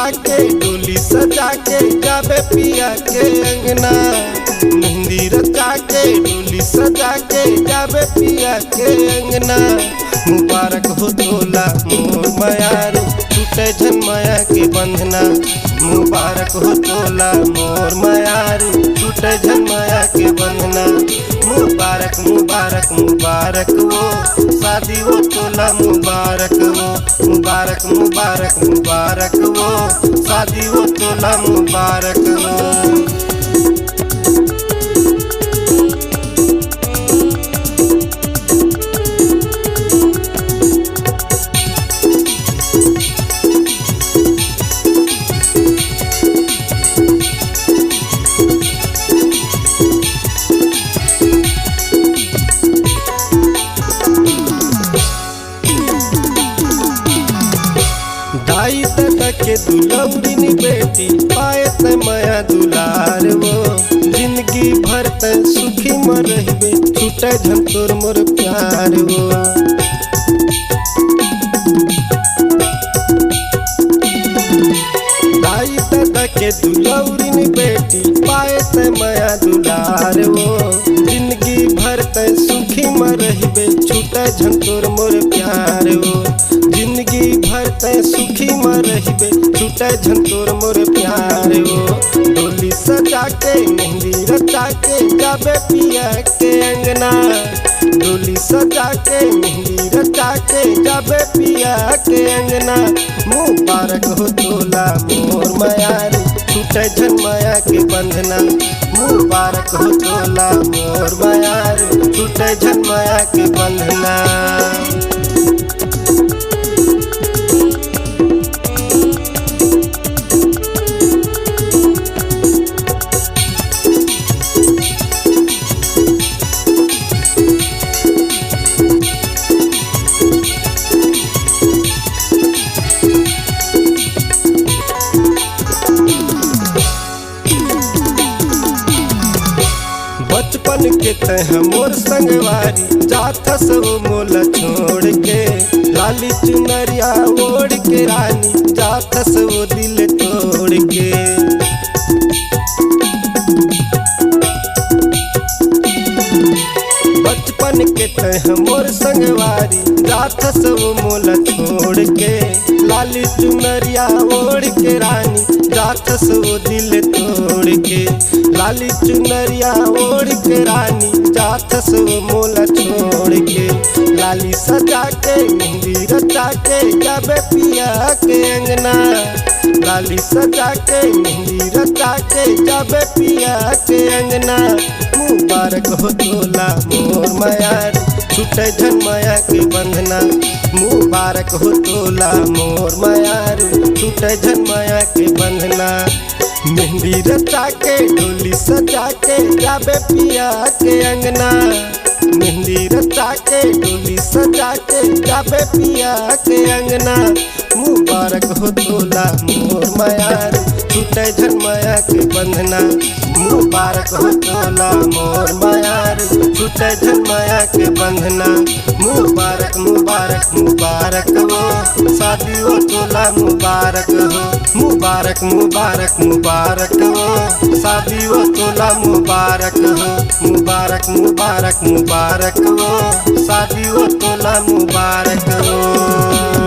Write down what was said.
रचा के डोली सजा के जाबे पिया के अंगना। मेहंदी रचा के डोली सजा के जाबे पिया के अंगना। मुबारक हो तोला मोर मयारू टूटे झन माया के बंधना। मुबारक हो तोला मोर मयारू टूटे झन माया के बंधना। मुबारक मुबारक मुबारक वो शादी वो तोला मुबारक वो। मुबारक मुबारक मुबारक वो शादी वो तोला मुबारक वो। दाई दादा के दुलौरी बेटी पाए त माया दुलार वो। जिंदगी भर त सुखी म रहबे छूटे झन तोर मोर प्यार वो। दाई दादा के दुलौरी बेटी पाए त माया दुलार वो। जिंदगी भर त सुखी म रहबे छूटे झन तोर मोर प्यार वो। जिंदगी भर तै सुखी म रहबे छूटे झन तोर मोर प्यार वो। डोली सजा के मेहंदी रचा के जाबे पिया के अंगना। डोली सजा के मेहंदी रचा के जाबे पिया के अंगना। मुबारक हो तोला मोर मयारू छूटे झन माया के बंधना। मुबारक हो तोला मोर मयारू छूटे झन माया के बंधना। बचपन के तह मोर संगवारी जाथस वो मोला छोड़ के। लाली चुनरिया ओढ़ के रानी जाथस वो दिल तोड़ के। बचपन के तह मोर संगवारी जाथस वो मोला छोड़ के। लाली चुनरिया ओढ़ के रानी जाथस वो दिल तोड़ के। लाली चुनरिया ओढ़ के रानी जाथस वो मोला छोड़ के। लाली सजा के मेहंदी रचा के जाबे पिया के अंगना। लाली सजा के मेहंदी रचा के जाबे पिया के अंगना। मुबारक हो तोला मोर मयारू छूटे झन माया के बंधना। मुबारक हो तोला मोर मयारू छूटे झन माया के बंधना। मेहंदी रचा के डोली सजा के जाबे पिया के अंगना। मेहंदी रचा के डोली सजा के जाबे पिया के अंगना। मुबारक हो तोला मोर मयारू छूटे झन माया के बंधना। मुबारक हो तोला मोर मयारू छूटे झन माया के बंधना। मुबारक मुबारक मुबारक वो शादी वो तोला मुबारक हो। मुबारक मुबारक मुबारक वो शादी वो तोला मुबारक हो। मुबारक मुबारक मुबारक वो शादी वो तोला मुबारक हो।